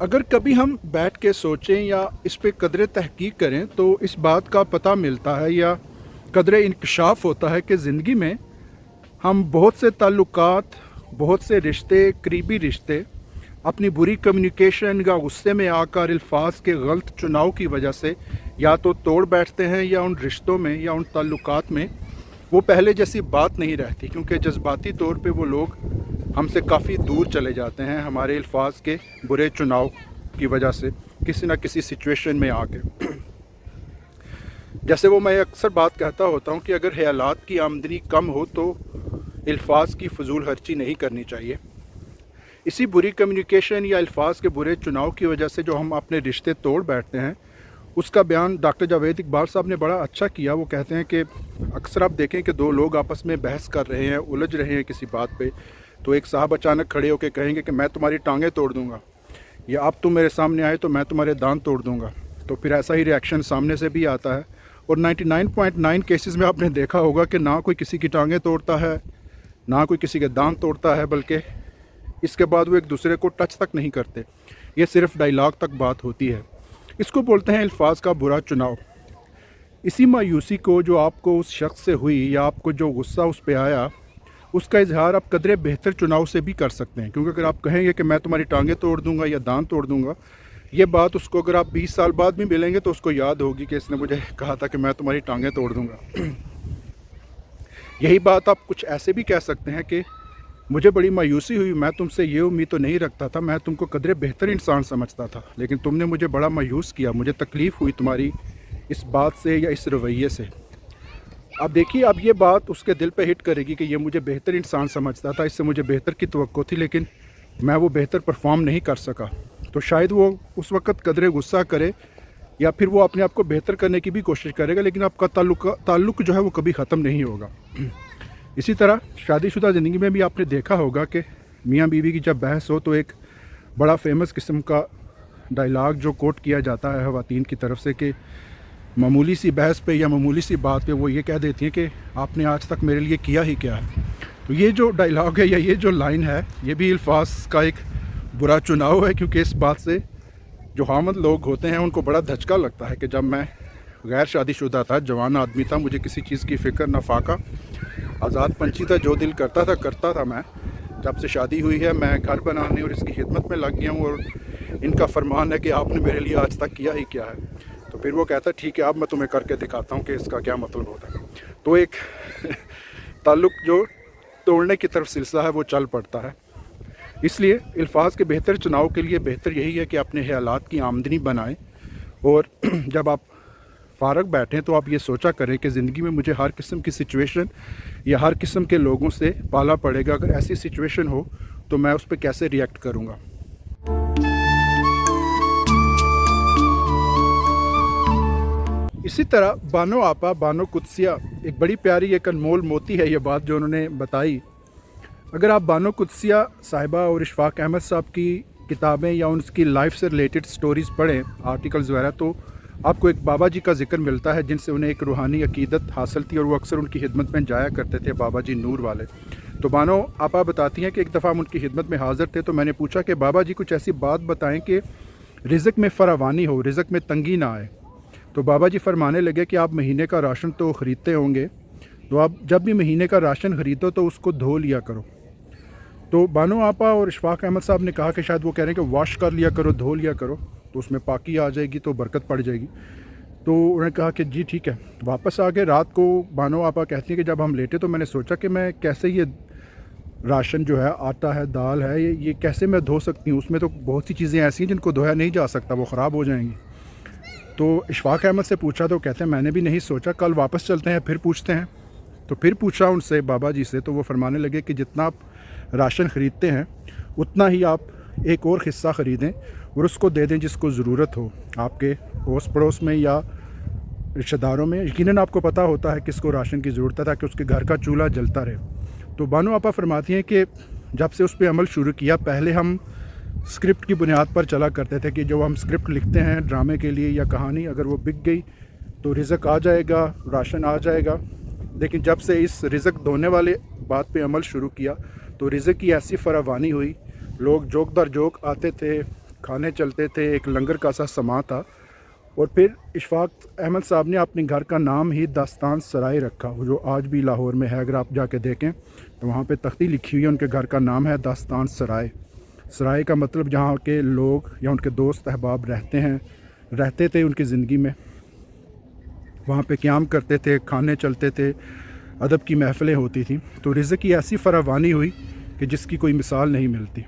اگر کبھی ہم بیٹھ کے سوچیں یا اس پہ قدر تحقیق کریں تو اس بات کا پتہ ملتا ہے یا قدر انکشاف ہوتا ہے کہ زندگی میں ہم بہت سے تعلقات، بہت سے رشتے، قریبی رشتے اپنی بری کمیونیکیشن یا غصے میں آ کر الفاظ کے غلط چناؤ کی وجہ سے یا تو توڑ بیٹھتے ہیں، یا ان رشتوں میں یا ان تعلقات میں وہ پہلے جیسی بات نہیں رہتی، کیونکہ جذباتی طور پہ وہ لوگ ہم سے کافی دور چلے جاتے ہیں ہمارے الفاظ کے برے چناؤ کی وجہ سے، کسی نہ کسی سچویشن میں آ کے۔ جیسے وہ میں اکثر بات کہتا ہوتا ہوں کہ اگر خیالات کی آمدنی کم ہو تو الفاظ کی فضول خرچی نہیں کرنی چاہیے۔ اسی بری کمیونیکیشن یا الفاظ کے برے چناؤ کی وجہ سے جو ہم اپنے رشتے توڑ بیٹھتے ہیں، اس کا بیان ڈاکٹر جاوید اقبال صاحب نے بڑا اچھا کیا۔ وہ کہتے ہیں کہ اکثر آپ دیکھیں کہ دو لوگ آپس میں بحث کر رہے ہیں، الجھ رہے ہیں کسی بات پہ، تو ایک صاحب اچانک کھڑے ہو کے کہیں گے کہ میں تمہاری ٹانگیں توڑ دوں گا، یا اب تم میرے سامنے آئے تو میں تمہارے دانت توڑ دوں گا۔ تو پھر ایسا ہی ری ایکشن سامنے سے بھی آتا ہے، اور 99.9 کیسز میں آپ نے دیکھا ہوگا کہ نہ کوئی کسی کی ٹانگیں توڑتا ہے، نہ کوئی کسی کے دانت توڑتا ہے، بلکہ اس کے بعد وہ ایک دوسرے کو ٹچ تک نہیں کرتے، یہ صرف ڈائیلاگ تک بات ہوتی ہے۔ اس کو بولتے ہیں الفاظ کا برا چناؤ۔ اسی مایوسی کو جو آپ کو اس شخص سے ہوئی یا آپ کو جو غصہ اس پہ آیا، اس کا اظہار آپ قدرے بہتر چناؤ سے بھی کر سکتے ہیں، کیونکہ اگر آپ کہیں گے کہ میں تمہاری ٹانگیں توڑ دوں گا یا دانت توڑ دوں گا، یہ بات اس کو اگر آپ 20 سال بعد بھی ملیں گے تو اس کو یاد ہوگی کہ اس نے مجھے کہا تھا کہ میں تمہاری ٹانگیں توڑ دوں گا۔ یہی بات آپ کچھ ایسے بھی کہہ سکتے ہیں کہ مجھے بڑی مایوسی ہوئی، میں تم سے یہ امید تو نہیں رکھتا تھا، میں تم کو قدرے بہتر انسان سمجھتا تھا، لیکن تم نے مجھے بڑا مایوس کیا، مجھے تکلیف ہوئی تمہاری اس بات سے یا اس رویے سے۔ اب دیکھیے، اب یہ بات اس کے دل پہ ہٹ کرے گی کہ یہ مجھے بہتر انسان سمجھتا تھا، اس سے مجھے بہتر کی توقع تھی، لیکن میں وہ بہتر پرفارم نہیں کر سکا۔ تو شاید وہ اس وقت قدرے غصہ کرے، یا پھر وہ اپنے آپ کو بہتر کرنے کی بھی کوشش کرے گا، لیکن آپ کا تعلق جو ہے وہ کبھی ختم نہیں ہوگا۔ اسی طرح شادی شدہ زندگی میں بھی آپ نے دیکھا ہوگا کہ میاں بیوی کی جب بحث ہو تو ایک بڑا فیمس قسم کا ڈائیلاگ جو کوٹ کیا جاتا ہے خواتین کی طرف سے، کہ معمولی سی بحث پہ یا معمولی سی بات پہ وہ یہ کہہ دیتی ہیں کہ آپ نے آج تک میرے لیے کیا ہی کیا ہے۔ تو یہ جو ڈائیلاگ ہے یا یہ جو لائن ہے، یہ بھی الفاظ کا ایک برا چناؤ ہے، کیونکہ اس بات سے جو خامد لوگ ہوتے ہیں ان کو بڑا دھچکا لگتا ہے کہ جب میں غیر شادی شدہ تھا، جوان آدمی تھا، مجھے کسی چیز کی فکر نہ فاقہ، آزاد پنچھی تھا، جو دل کرتا تھا کرتا تھا میں۔ جب سے شادی ہوئی ہے میں گھر بنانے اور اس کی خدمت میں لگ گیا ہوں، اور ان کا فرمان ہے کہ آپ نے میرے لیے آج تک کیا ہی کیا ہے۔ تو پھر وہ کہتا ہے ٹھیک ہے، اب میں تمہیں کر کے دکھاتا ہوں کہ اس کا کیا مطلب ہوتا ہے۔ تو ایک تعلق جو توڑنے کی طرف سلسلہ ہے وہ چل پڑتا ہے۔ اس لیے الفاظ کے بہتر چناؤ کے لیے بہتر یہی ہے کہ اپنے خیالات کی آمدنی بنائیں، اور جب آپ فارغ بیٹھیں تو آپ یہ سوچا کریں کہ زندگی میں مجھے ہر قسم کی سچویشن یا ہر قسم کے لوگوں سے پالا پڑے گا، اگر ایسی سچویشن ہو تو میں اس پہ کیسے ریئیکٹ کروں گا۔ اسی طرح بانو آپا، بانو قدسیہ، ایک بڑی پیاری ایک انمول موتی ہے یہ بات جو انہوں نے بتائی۔ اگر آپ بانو قدسیہ صاحبہ اور اشفاق احمد صاحب کی کتابیں یا ان کی لائف سے ریلیٹڈ سٹوریز پڑھیں، آرٹیکلز وغیرہ، تو آپ کو ایک بابا جی کا ذکر ملتا ہے جن سے انہیں ایک روحانی عقیدت حاصل تھی، اور وہ اکثر ان کی خدمت میں جایا کرتے تھے، بابا جی نور والے۔ تو بانو آپا بتاتی ہیں کہ ایک دفعہ ہم ان کی خدمت میں حاضر تھے، تو میں نے پوچھا کہ بابا جی کچھ ایسی بات بتائیں کہ رزق میں فراوانی ہو، رزق میں تنگی نہ آئے۔ تو بابا جی فرمانے لگے کہ آپ مہینے کا راشن تو خریدتے ہوں گے، تو آپ جب بھی مہینے کا راشن خریدو تو اس کو دھو لیا کرو۔ تو بانو آپا اور اشفاق احمد صاحب نے کہا کہ شاید وہ کہہ رہے ہیں کہ واش کر لیا کرو، دھو لیا کرو، تو اس میں پاکی آ جائے گی، تو برکت پڑ جائے گی۔ تو انہوں نے کہا کہ جی ٹھیک ہے۔ واپس آ کے رات کو بانو آپا کہتی ہیں کہ جب ہم لیٹے تو میں نے سوچا کہ میں کیسے یہ راشن جو ہے، آٹا ہے، دال ہے، یہ کیسے میں دھو سکتی ہوں، اس میں تو بہت سی چیزیں ایسی ہیں جن کو دھویا نہیں جا سکتا، وہ خراب ہو جائیں گی۔ تو اشفاق احمد سے پوچھا تو کہتے ہیں میں نے بھی نہیں سوچا، کل واپس چلتے ہیں پھر پوچھتے ہیں۔ تو پھر پوچھا ان سے، بابا جی سے، تو وہ فرمانے لگے کہ جتنا آپ راشن خریدتے ہیں اتنا ہی آپ ایک اور حصہ خریدیں اور اس کو دے دیں جس کو ضرورت ہو، آپ کے اوس پڑوس میں یا رشتہ داروں میں۔ یقیناً آپ کو پتہ ہوتا ہے کس کو راشن کی ضرورت ہے تاکہ اس کے گھر کا چولہا جلتا رہے۔ تو بانو آپا فرماتی ہیں کہ جب سے اس پہ عمل شروع کیا، پہلے ہم اسکرپٹ کی بنیاد پر چلا کرتے تھے کہ جو ہم اسکرپٹ لکھتے ہیں ڈرامے کے لیے یا کہانی، اگر وہ بک گئی تو رزق آ جائے گا، راشن آ جائے گا۔ لیکن جب سے اس رزق دھونے والے بات پہ عمل شروع کیا تو رزق کی ایسی فراوانی ہوئی، لوگ جوک در جوک آتے تھے، کھانے چلتے تھے، ایک لنگر کا سا سما تھا، اور پھر اشفاق احمد صاحب نے اپنے گھر کا نام ہی داستان سرائے رکھا، وہ جو آج بھی لاہور میں ہے، اگر آپ جا کے دیکھیں تو وہاں پہ تختی لکھی ہوئی ہے، ان کے گھر کا نام ہے داستان سرائے۔ سرائے کا مطلب جہاں کے لوگ یا ان کے دوست احباب رہتے تھے ان کی زندگی میں، وہاں پہ قیام کرتے تھے، کھانے چلتے تھے، ادب کی محفلیں ہوتی تھیں، تو رزق کی ایسی فراوانی ہوئی کہ جس کی کوئی مثال نہیں ملتی۔